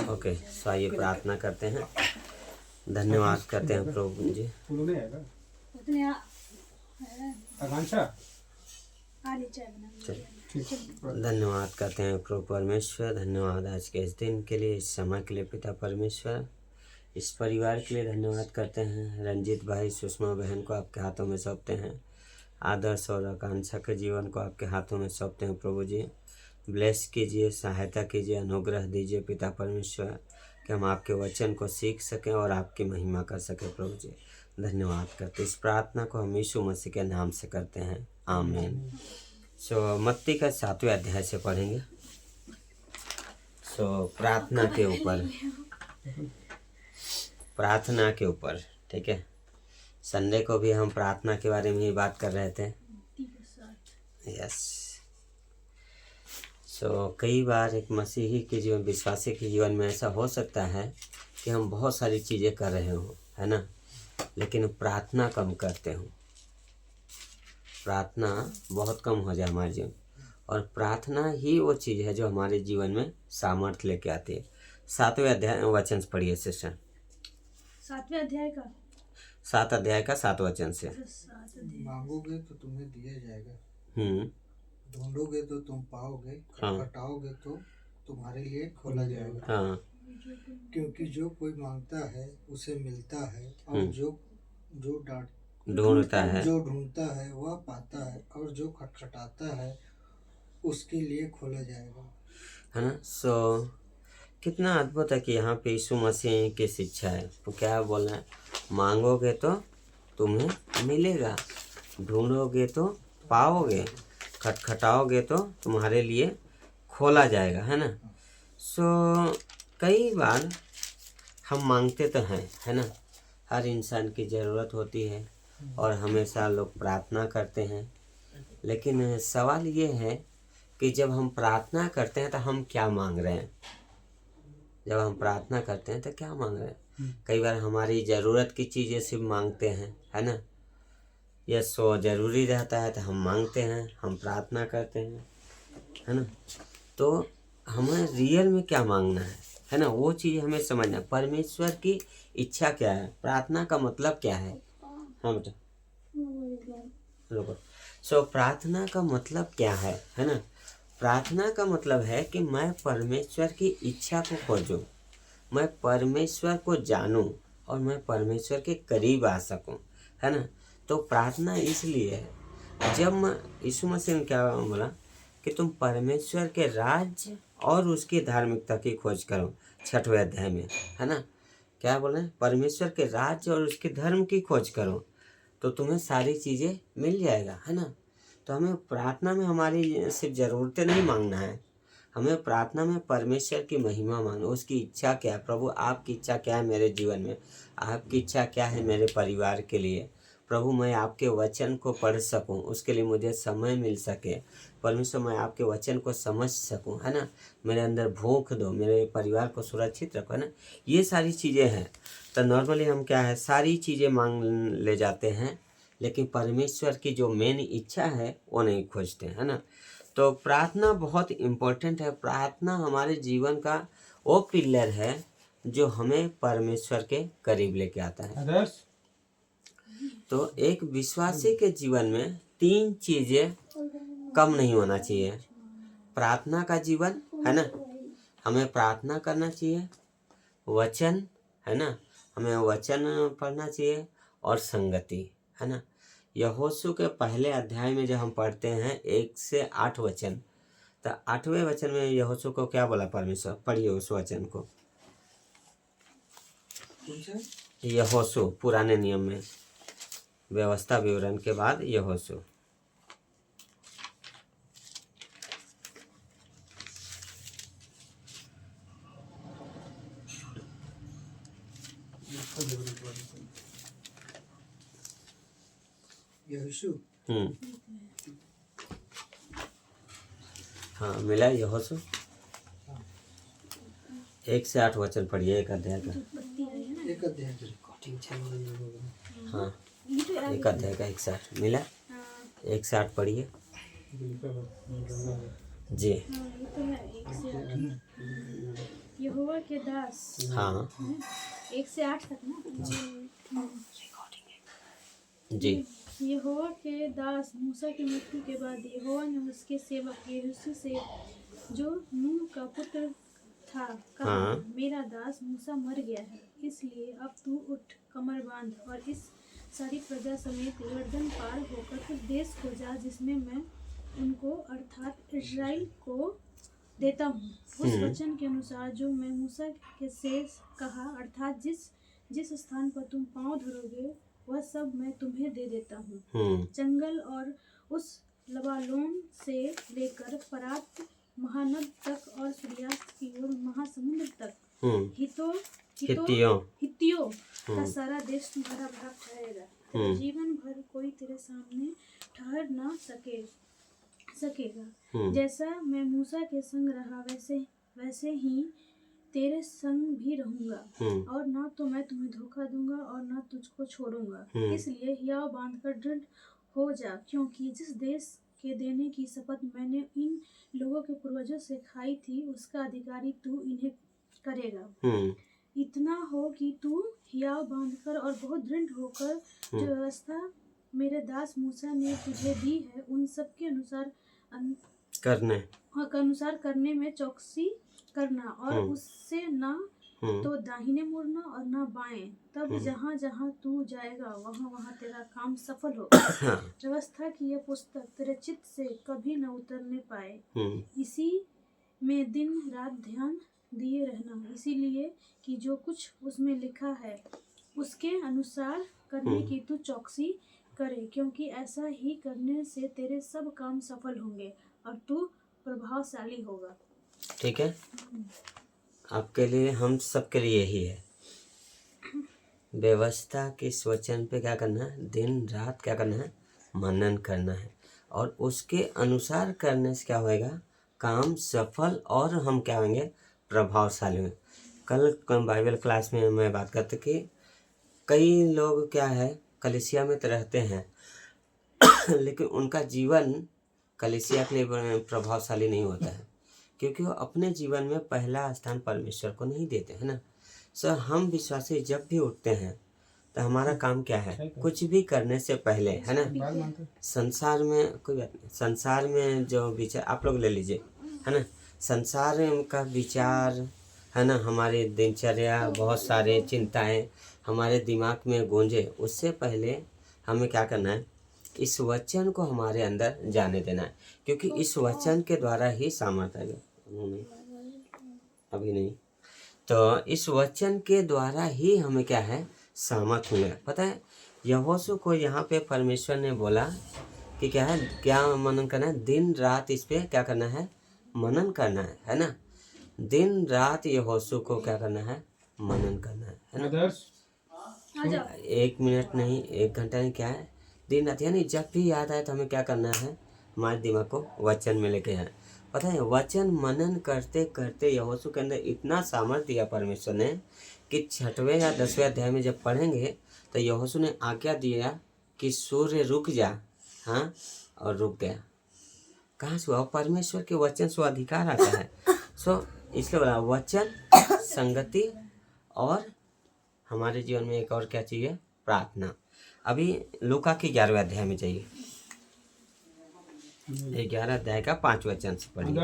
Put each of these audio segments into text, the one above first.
Okay, सो आइए प्रार्थना करते हैं, धन्यवाद करते हैं प्रभु जी। धन्यवाद करते हैं प्रभु परमेश्वर, धन्यवाद आज के इस दिन के लिए, इस समय के लिए पिता परमेश्वर। इस परिवार के लिए धन्यवाद करते हैं। रंजीत भाई, सुषमा बहन को आपके हाथों में सौंपते हैं। आदर्श और आकांक्षा के जीवन को आपके हाथों में सौंपते हैं प्रभु जी। ब्लेस कीजिए, सहायता कीजिए, अनुग्रह दीजिए पिता परमेश्वर, कि हम आपके वचन को सीख सकें और आपकी महिमा कर सकें प्रभु जी। धन्यवाद करते, इस प्रार्थना को हम यीशु मसीह के नाम से करते हैं, आमीन। सो मत्ती का 7वें अध्याय से पढ़ेंगे। सो प्रार्थना के ऊपर, प्रार्थना के ऊपर, ठीक है। संडे को भी हम प्रार्थना के बारे में ही बात कर रहे थे। यस। सो कई बार एक मसीही के जीवन, विश्वासी के जीवन में ऐसा हो सकता है कि हम बहुत सारी चीज़ें कर रहे हों, है ना, लेकिन प्रार्थना कम करते हों, प्रार्थना बहुत कम हो जाए हमारे जीवन। और प्रार्थना ही वो चीज़ है जो हमारे जीवन में सामर्थ्य लेके आती है। 7वें अध्याय वचन से पढ़िए सिस्टर। 7वें अध्याय का 7 अध्याय का 7 वचन से। मांगोगे तो तुम्हें दिया जाएगा, ढूंढोगे तो तुम पाओगे, खटखटाओगे तो तुम्हारे लिए खोला जाएगा। हाँ। क्योंकि जो कोई मांगता है उसे मिलता है, और जो ढूंढता है वह पाता है, और जो खटखटाता है उसके लिए खोला जाएगा, है ना। सो कितना अद्भुत है कि यहाँ पे यीशु मसीह की शिक्षा है। तो क्या बोलना है, मांगोगे तो तुम्हें मिलेगा, ढूंढोगे तो पाओगे, खटखटाओगे तो तुम्हारे लिए खोला जाएगा, है ना। सो कई बार हम मांगते तो हैं, है ना, हर इंसान की ज़रूरत होती है और हमेशा लोग प्रार्थना करते हैं। लेकिन सवाल ये है कि जब हम प्रार्थना करते हैं तो हम क्या मांग रहे हैं। जब हम प्रार्थना करते हैं तो क्या मांग रहे हैं। कई बार हमारी ज़रूरत की चीज़ें सिर्फ मांगते हैं, है ना। यह सो ज़रूरी रहता है तो हम मांगते हैं, हम प्रार्थना करते हैं, है ना। तो हमें रियल में क्या मांगना है ना, वो चीज़ हमें समझना है। परमेश्वर की इच्छा क्या है, प्रार्थना का मतलब क्या है। हाँ बेटा रुको। सो प्रार्थना का मतलब क्या है ना। प्रार्थना का मतलब है कि मैं परमेश्वर की इच्छा को खोजूं, मैं परमेश्वर को जानूं और मैं परमेश्वर के करीब आ सकूं, है ना। तो प्रार्थना इसलिए है, जब यीशु मसीह ने क्या बोला कि तुम परमेश्वर के राज्य और उसकी धार्मिकता की खोज करो, 6वें अध्याय में, है ना। क्या बोले, परमेश्वर के राज्य और उसके धर्म की खोज करो तो तुम्हें सारी चीज़ें मिल जाएगा, है ना। तो हमें प्रार्थना में हमारी सिर्फ ज़रूरतें नहीं मांगना है, हमें प्रार्थना में परमेश्वर की महिमा मांगना, उसकी इच्छा क्या है। प्रभु आपकी इच्छा क्या है मेरे जीवन में, आपकी इच्छा क्या है मेरे परिवार के लिए। प्रभु मैं आपके वचन को पढ़ सकूं, उसके लिए मुझे समय मिल सके। परमेश्वर मैं आपके वचन को समझ सकूं, है ना। मेरे अंदर भूख दो, मेरे परिवार को सुरक्षित रखो, है ना। ये सारी चीज़ें हैं। तो नॉर्मली हम क्या है, सारी चीज़ें मांग ले जाते हैं, लेकिन परमेश्वर की जो मेन इच्छा है वो नहीं खोजते, है ना। तो प्रार्थना बहुत इम्पोर्टेंट है। प्रार्थना हमारे जीवन का वो पिलर है जो हमें परमेश्वर के करीब लेके आता है। तो एक विश्वासी के जीवन में 3 चीज़ें कम नहीं होना चाहिए। प्रार्थना का जीवन, है ना, हमें प्रार्थना करना चाहिए, वचन, है ना, हमें वचन पढ़ना चाहिए, और संगति, है ना। यहोशू के पहले अध्याय में जब हम पढ़ते हैं 1 से 8 वचन, तो 8वें वचन में यहोशू को क्या बोला परमेश्वर, पढ़िए उस वचन को। यहोशू पुराने नियम में, व्यवस्था विवरण के बाद यहोशू। यहोशू हाँ मिला यहोशू। 1 से 8 वचन पढ़िए, 1 अध्याय का। हाँ 1 अध्याय का 1 से 8 मिला, 1 से 8 पढ़िए जी। यहोवा के दास हाँ 1 से 8 तक ना जी। यहोवा के दास मूसा की मृत्यु के बाद यहोवा ने उसके सेवक यहोशू से जो नून का पुत्र था कहा, हाँ। मेरा दास मूसा मर गया है, इसलिए अब तू उठ, कमर बांध और इस सारी प्रजा समेत यरदन पार होकर उस देश को जा जिसमें मैं उनको अर्थात इस्राएल को देता हूँ। उस वचन के अनुसार जो मैं मूसा के से कहा, अर्थात जिस स्थान पर तुम पाँव धरोगे वह सब मैं तुम्हें दे देता हूँ। जंगल और उस लबालोन से लेकर फरात महानद तक और सूर्यास्त की ओर महासमुद्र तक हित्तियों का सारा देश तुम्हारा भाग ठहरेगा। तेरे जीवन भर कोई तेरे सामने ठहर ना सकेगा। जैसा मैं मूसा के संग रहा वैसे ही तेरे संग भी रहूंगा, और ना तो मैं तुम्हें धोखा दूंगा और ना तुझको छोड़ूंगा। इसलिए हियाव बांधकर दृढ़ हो जा, क्योंकि जिस देश के देने की शपथ मैंने इन लोगों के पूर्वजों से खाई थी उसका अधिकारी तू इन्हें करेगा। इतना हो कि तू हियाव बांधकर और बहुत दृढ़ होकर जो व्यवस्था मेरे दास मूसा ने तुझे दी है उन सब के अनुसार करने में चौकसी करना, और उससे ना तो दाहिने मुड़ना और ना बाएं। तब जहाँ जहाँ तू जाएगा वहाँ वहाँ तेरा काम सफल हो। व्यवस्था की यह पुस्तक तेरे चित्त से कभी न उतरने पाए। इसी में दिन रात ध्यान दिए रहना, इसीलिए कि जो कुछ उसमें लिखा है उसके अनुसार करने की तू चौकसी करे, क्योंकि ऐसा ही करने से तेरे सब काम सफल होंगे और तू प्रभावशाली होगा। ठीक है, आपके लिए हम सबके लिए यही है। व्यवस्था के इस वचन पे क्या करना है, दिन रात क्या करना है, मनन करना है, और उसके अनुसार करने से क्या होएगा, काम सफल, और हम क्या होंगे, प्रभावशाली होंगे। कल बाइबल क्लास में मैं बात करते कि कई लोग क्या है, कलीसिया में तो रहते हैं लेकिन उनका जीवन कलीसिया के लिए प्रभावशाली नहीं होता है, क्योंकि वो अपने जीवन में पहला स्थान परमेश्वर को नहीं देते हैं ना। सर हम विश्वासी जब भी उठते हैं तो हमारा काम क्या है, कुछ भी करने से पहले, है ना, संसार में कोई बात नहीं, संसार में जो विचार आप लोग ले लीजिए, है ना, संसार का विचार, है ना, हमारी दिनचर्या, बहुत सारे चिंताएं हमारे दिमाग में गूंजे, उससे पहले हमें क्या करना है, इस वचन को हमारे अंदर जाने देना है, क्योंकि इस वचन के द्वारा ही सामर्थ आएगा। अभी नहीं, तो इस वचन के द्वारा ही हमें क्या है, सामर्थ मिलेगा। पता है यहोशू को यहाँ पे परमेश्वर ने बोला कि क्या है, क्या मनन करना है, दिन रात इस पे क्या करना है, मनन करना है ना। दिन रात यहोशू को क्या करना है, मनन करना है ना। 1 मिनट नहीं, 1 घंटा नहीं, क्या है, दिन रात, यानी जब भी याद आए तो हमें क्या करना है, हमारे दिमाग को वचन में लेके आए। पता है वचन मनन करते करते यहोशू के अंदर इतना सामर्थ्य दिया परमेश्वर ने कि 6वें या 10वें अध्याय में जब पढ़ेंगे तो यहोशू ने आज्ञा दिया कि सूर्य रुक जा, हाँ, और रुक गया। कहाँ से हुआ, परमेश्वर के वचन से अधिकार आता है। सो इसलिए बोला वचन, संगति, और हमारे जीवन में एक और क्या चाहिए, प्रार्थना। अभी लूका के 11वें अध्याय में जाइए, 11 अध्याय का 5 वचन से पढ़िए।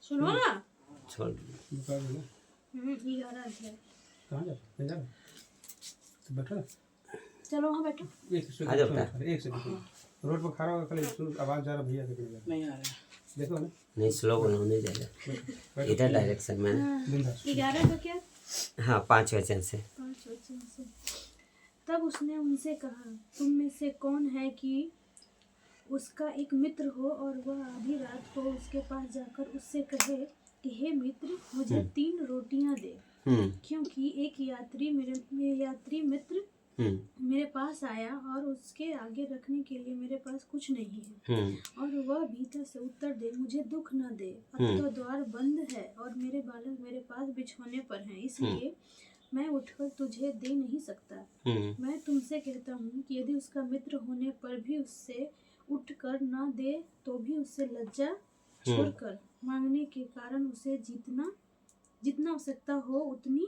सुनो ना, छोड़ 11 अध्याय। चलो वहाँ बैठो, आ जाओ बेटा। एक सेकंड, रोड पर खड़ा होकर आवाज जा रहा, भैया नहीं आ रहा, देखो ना, नहीं स्लो होने जाएगा, इधर डायरेक्शन में ना। 11 का क्या, हाँ 5 वचन से। 5 वचन से। तब उसने उनसे कहा, तुम में से कौन है कि उसका एक मित्र हो और वह आधी रात को उसके पास जाकर उससे कहे कि हे मित्र, मुझे 3 रोटियां दे, क्योंकि एक यात्री मित्र मेरे पास आया और उसके आगे रखने के लिए मेरे पास कुछ नहीं है। और वह भीतर से उत्तर दे, मुझे दुख न दे, अब तो द्वार बंद है और मेरे बालक मेरे पास बिछौने पर हैं, इसलिए मैं उठकर तुझे दे नहीं सकता। मैं तुमसे कहता हूँ कि यदि उसका मित्र होने पर भी उससे उठकर न दे तो भी उससे लज्जा छोड़कर मांगने के कारण उसे जीतना जितना आवश्यकता हो उतनी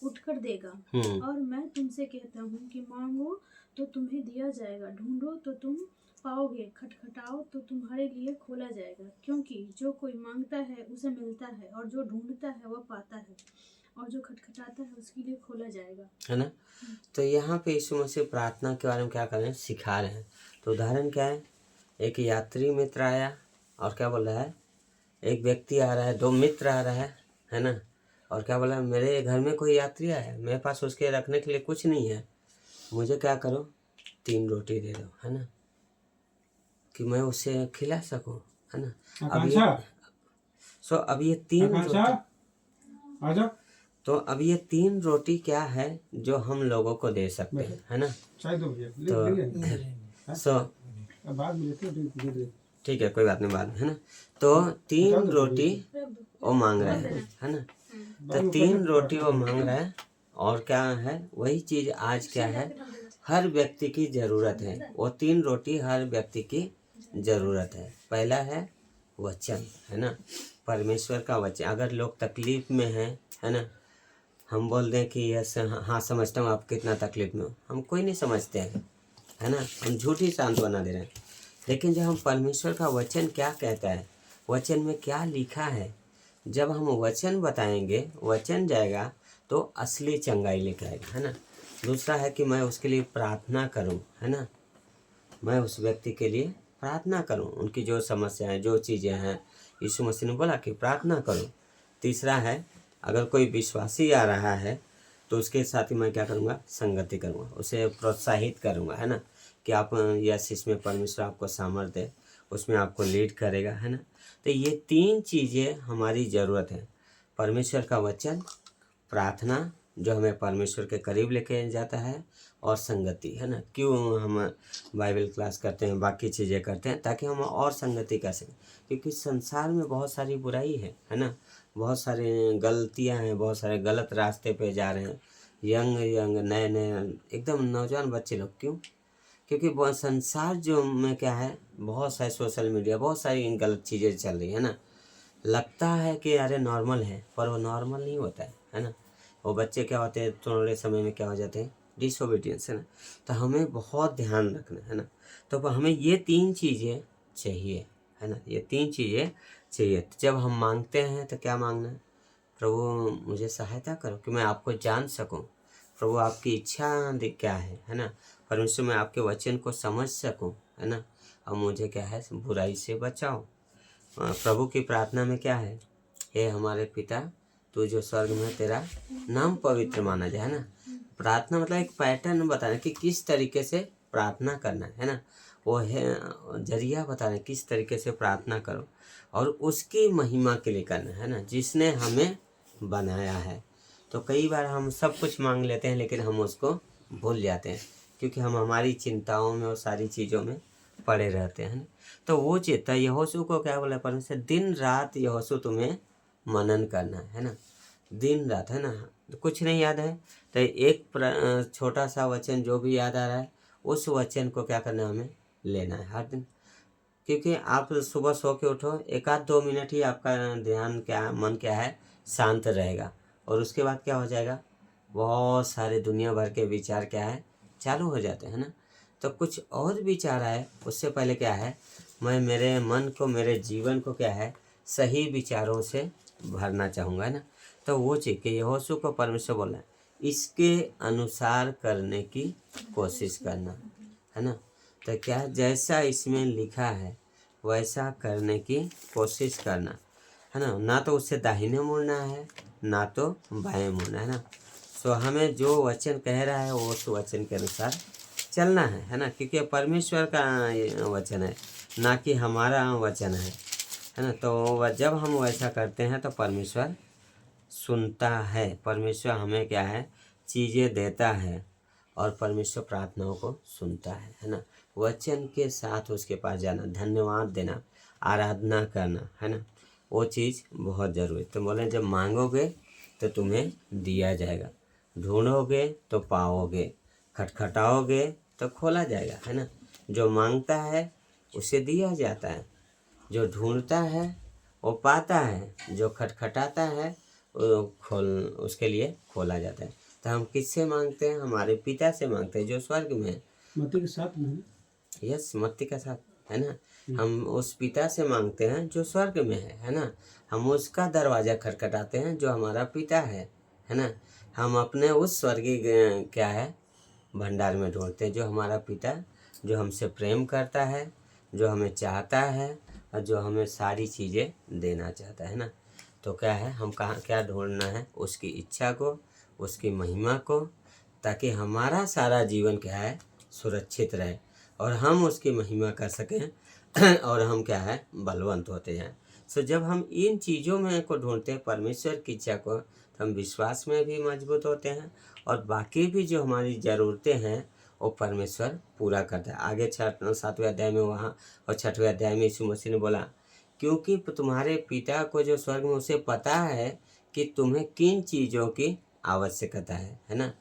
उठकर देगा। और मैं तुमसे कहता हूँ कि मांगो तो तुम्हें दिया जाएगा, ढूंढो तो तुम पाओगे, खटखटाओ तो तुम्हारे लिए खोला जाएगा। क्योंकि जो कोई मांगता है उसे मिलता है, और जो ढूंढता है वह पाता है, और जो खटखटाता है उसके लिए खोला जाएगा। है ना। तो यहाँ पे यीशु मसीह प्रार्थना के बारे में क्या कर रहे हैं, सिखा रहे हैं। तो उदाहरण क्या है, एक यात्री मित्र आया और क्या बोल रहा है, एक व्यक्ति आ रहा है, दो मित्र आ रहा है ना, और क्या बोला, मेरे घर में कोई यात्री आया है, मेरे पास उसके रखने के लिए कुछ नहीं है, मुझे क्या करो, 3 रोटी दे दो, है ना, कि मैं उसे खिला सकूं, है ना। अब ये 3 रोटी, तो अब ये 3 रोटी क्या है जो हम लोगों को दे सकते हैं, है ना। तो ठीक है, कोई बात नहीं, बाद में, है ना। तो 3 रोटी वो मांग रहा है ना। तो 3 रोटी वो मांग रहा है, और क्या है, वही चीज़ आज क्या है, हर व्यक्ति की ज़रूरत है। वो 3 रोटी हर व्यक्ति की ज़रूरत है। पहला है वचन, है ना, परमेश्वर का वचन। अगर लोग तकलीफ़ में हैं, है ना, हम बोल दें कि यस हाँ समझता हूँ आप कितना तकलीफ़ में हो, हम कोई नहीं समझते हैं, है ना, हम झूठी सांत्वना दे रहे हैं। लेकिन जब हम परमेश्वर का वचन क्या कहता है, वचन में क्या लिखा है, जब हम वचन बताएंगे, वचन जाएगा तो असली चंगाई लेकर आएगा, है ना। दूसरा है कि मैं उसके लिए प्रार्थना करूं, है ना, मैं उस व्यक्ति के लिए प्रार्थना करूं, उनकी जो समस्याएं, जो चीज़ें हैं, यीशु मसीह ने बोला कि प्रार्थना करो। तीसरा है, अगर कोई विश्वासी आ रहा है तो उसके साथ ही मैं क्या करूँगा, संगति करूँगा, उसे प्रोत्साहित करूँगा, है ना, कि आप यस इसमें परमेश्वर आपको सामर्थ्य है, उसमें आपको लीड करेगा, है ना। तो ये 3 चीज़ें हमारी ज़रूरत है, परमेश्वर का वचन, प्रार्थना जो हमें परमेश्वर के करीब लेके जाता है, और संगति, है ना। क्यों हम बाइबल क्लास करते हैं, बाकी चीज़ें करते हैं, ताकि हम और संगति कर सकें। क्योंकि संसार में बहुत सारी बुराई है ना, बहुत सारी गलतियां हैं, बहुत सारे गलत रास्ते पे जा रहे हैं, यंग नए एकदम नौजवान बच्चे लोग। क्यों? क्योंकि बहुत संसार जो में क्या है, बहुत सारे सोशल मीडिया, बहुत सारी गलत चीज़ें चल रही है ना। लगता है कि अरे नॉर्मल है, पर वो नॉर्मल नहीं होता है ना। वो बच्चे क्या होते हैं, थोड़े समय में क्या हो जाते हैं, डिसोबीडियंस, है ना। तो हमें बहुत ध्यान रखना है ना। तो हमें ये 3 चीज़ें चाहिए, है ना, ये 3 चीज़ें चाहिए। तो जब हम मांगते हैं तो क्या मांगना है, प्रभु मुझे सहायता करो कि मैं आपको जान सकूं, प्रभु आपकी इच्छा क्या है ना, परमेश्वर मैं आपके वचन को समझ सकूं, है ना, और मुझे क्या है, बुराई से बचाओ। प्रभु की प्रार्थना में क्या है, हे हमारे पिता तू जो स्वर्ग में, तेरा नाम पवित्र माना जाए, है ना। प्रार्थना मतलब एक पैटर्न बताना कि किस तरीके से प्रार्थना करना है ना, वो है जरिया बताना किस तरीके से प्रार्थना करो, और उसकी महिमा के लिए करना है ना, जिसने हमें बनाया है। तो कई बार हम सब कुछ मांग लेते हैं, लेकिन हम उसको भूल जाते हैं, क्योंकि हम हमारी चिंताओं में और सारी चीज़ों में पड़े रहते हैं। तो वो चेता यहोशू को क्या बोला परमेश्वर, दिन रात यहोशू तुम्हें मनन करना है ना, दिन रात, है ना। तो कुछ नहीं याद है तो एक छोटा सा वचन जो भी याद आ रहा है, उस वचन को क्या करना है, हमें लेना है हर दिन। क्योंकि आप सुबह सो के उठो, 1-2 मिनट ही आपका ध्यान क्या, मन क्या है, शांत रहेगा, और उसके बाद क्या हो जाएगा, बहुत सारे दुनिया भर के विचार क्या है, चालू हो जाते हैं ना। तो कुछ और विचार आए, उससे पहले क्या है, मैं मेरे मन को, मेरे जीवन को क्या है, सही विचारों से भरना चाहूँगा, है ना। तो वो चीज़ कि यहोशू को परमेश्वर बोला इसके अनुसार करने की कोशिश करना, है ना। तो क्या, जैसा इसमें लिखा है वैसा करने की कोशिश करना, है ना। ना तो उससे दाहिने मुड़ना है, ना तो बाएं मुड़ना है ना। सो हमें जो वचन कह रहा है वो उस वचन के अनुसार चलना है ना, क्योंकि परमेश्वर का वचन है, ना कि हमारा वचन है ना। तो जब हम वैसा करते हैं तो परमेश्वर सुनता है, परमेश्वर हमें क्या है, चीज़ें देता है, और परमेश्वर प्रार्थनाओं को सुनता है ना। वचन के साथ उसके पास जाना, धन्यवाद देना, आराधना करना, है ना, वो चीज़ बहुत ज़रूरी। तो बोले जब मांगोगे तो तुम्हें दिया जाएगा, ढूंढोगे तो पाओगे, खटखटाओगे तो खोला जाएगा, है ना। जो मांगता है उसे दिया जाता है, जो ढूंढता है वो पाता है, जो खटखटाता है उसके लिए खोला जाता है। तो हम किससे मांगते हैं? हमारे पिता से मांगते हैं जो स्वर्ग में है। मत्ती के साथ में है। यस, मत्ती का साथ है ना। हम उस पिता से मांगते हैं जो स्वर्ग में है ना। हम उसका दरवाज़ा खटखटाते हैं जो हमारा पिता है ना। हम अपने उस स्वर्गीय क्या है भंडार में ढूंढते हैं जो हमारा पिता, जो हमसे प्रेम करता है, जो हमें चाहता है और जो हमें सारी चीज़ें देना चाहता है ना। तो क्या है, हम कहाँ क्या ढूंढना है? उसकी इच्छा को, उसकी महिमा को, ताकि हमारा सारा जीवन क्या है सुरक्षित रहे और हम उसकी महिमा कर सकें और हम क्या है बलवंत होते हैं। सो जब हम इन चीज़ों में को ढूंढते हैं परमेश्वर की इच्छा को, तो हम विश्वास में भी मजबूत होते हैं और बाकी भी जो हमारी ज़रूरतें हैं वो परमेश्वर पूरा करता है। आगे 7वें अध्याय में वहाँ और 6वें अध्याय में यीशु मसीह ने बोला, क्योंकि तुम्हारे पिता को जो स्वर्ग में उसे पता है कि तुम्हें किन चीज़ों की आवश्यकता है ना।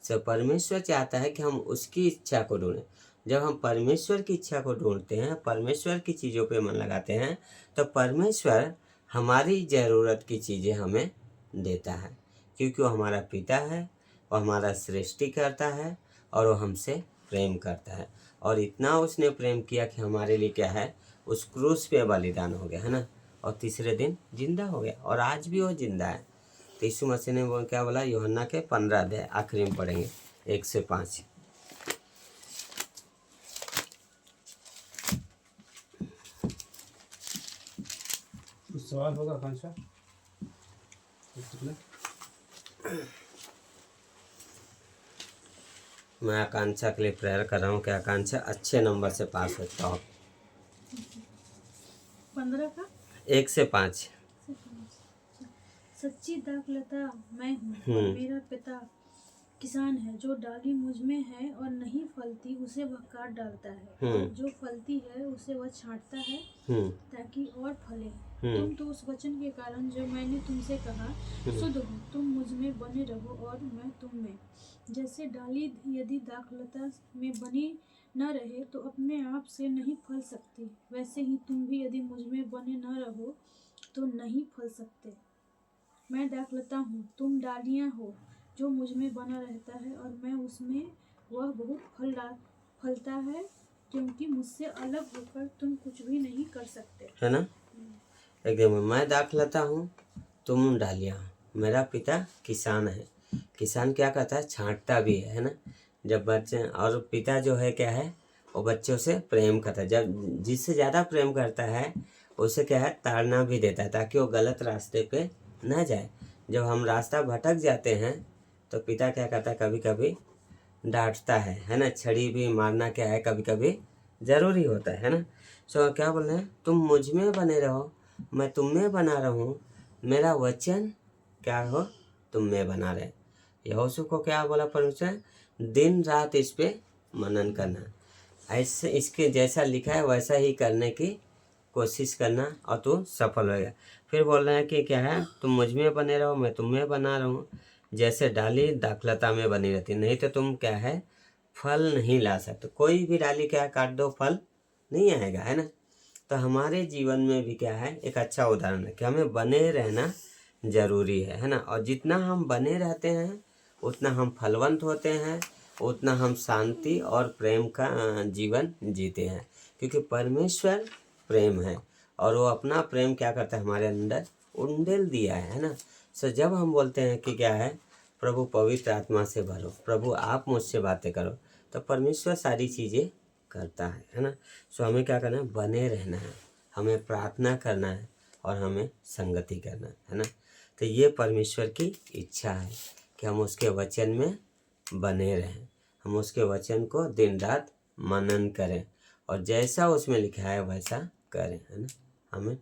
सो परमेश्वर चाहता है कि हम उसकी इच्छा को ढूंढें। जब हम परमेश्वर की इच्छा को ढूंढते हैं, परमेश्वर की चीज़ों पे मन लगाते हैं, तो परमेश्वर हमारी ज़रूरत की चीज़ें हमें देता है, क्योंकि वो हमारा पिता है, वो हमारा सृष्टि करता है और वो हमसे प्रेम करता है। और इतना उसने प्रेम किया कि हमारे लिए क्या है उस क्रूस पे बलिदान हो गया है ना, और तीसरे दिन जिंदा हो गया और आज भी वो जिंदा है। तो यीशु मसीह ने वो क्या बोला, यूहन्ना के 15 अध्याय आखिरी में पढ़ेंगे 1 से 5। कुछ सवाल होगा आकांक्षा? मैं आकांक्षा के लिए प्रेयर कर रहा हूँ कि आकांक्षा अच्छे नंबर से पास हो टॉप 15 का 1 से 5। सच्ची दाखलता मैं हूँ और मेरा पिता किसान है। जो डाली मुझ में है और नहीं फलती उसे वह काट डालता है, और जो फलती है उसे वह छांटता है ताकि और फले। तुम तो उस वचन के कारण जो मैंने तुमसे कहा शुद्ध हो। तुम मुझ में बने रहो और मैं तुम में। जैसे डाली यदि दाखलता में बनी न रहे तो अपने आप से नहीं फल सकती, वैसे ही तुम भी यदि मुझ में बने न रहो तो नहीं फल सकते। मैं दाखलता हूँ, तुम डालियाँ हो। जो मुझ में बना रहता है और मैं उसमें, वह बहुत फलता है, क्योंकि मुझसे अलग होकर तुम कुछ भी नहीं कर सकते। है ना। एकदम, मैं दाखलता हूँ, तुम डालियाँ। मेरा पिता किसान है। किसान क्या करता है, छांटता भी है ना। जब बच्चे, और पिता जो है क्या है वो बच्चों से प्रेम करता है। जब जिससे ज़्यादा प्रेम करता है उसे क्या है ताड़ना भी देता है ताकि वो गलत रास्ते पे ना जाए। जब हम रास्ता भटक जाते हैं तो पिता क्या करता है, कभी कभी डांटता है ना। छड़ी भी मारना क्या है कभी कभी ज़रूरी होता है ना। सो क्या बोल रहे हैं, तुम मुझ में बने रहो, मैं तुम में बना रहूँ, मेरा वचन क्या हो तुम में बना रहे। यहोशू को क्या बोला परमेश्वर, दिन रात इस पे मनन करना, ऐसे इसके जैसा लिखा है वैसा ही करने की कोशिश करना और तू सफल होएगा। फिर बोल रहे हैं कि क्या है, तुम मुझ में बने रहो, मैं तुम में बना रहूँ। जैसे डाली दाखलता में बनी रहती, नहीं तो तुम क्या है फल नहीं ला सकते। कोई भी डाली क्या काट दो फल नहीं आएगा, है ना। तो हमारे जीवन में भी क्या है एक अच्छा उदाहरण है कि हमें बने रहना ज़रूरी है ना। और जितना हम बने रहते हैं उतना हम फलवंत होते हैं, उतना हम शांति और प्रेम का जीवन जीते हैं, क्योंकि परमेश्वर प्रेम है और वो अपना प्रेम क्या करता है हमारे अंदर उंडेल दिया है ना। सो जब हम बोलते हैं कि क्या है, प्रभु पवित्र आत्मा से भरो, प्रभु आप मुझसे बातें करो, तो परमेश्वर सारी चीज़ें करता है ना। सो हमें क्या करना है, बने रहना है, हमें प्रार्थना करना है और हमें संगति करना है ना। तो ये परमेश्वर की इच्छा है कि हम उसके वचन में बने रहें, हम उसके वचन को दिन रात मनन करें और जैसा उसमें लिखा है वैसा करें, है ना। हमें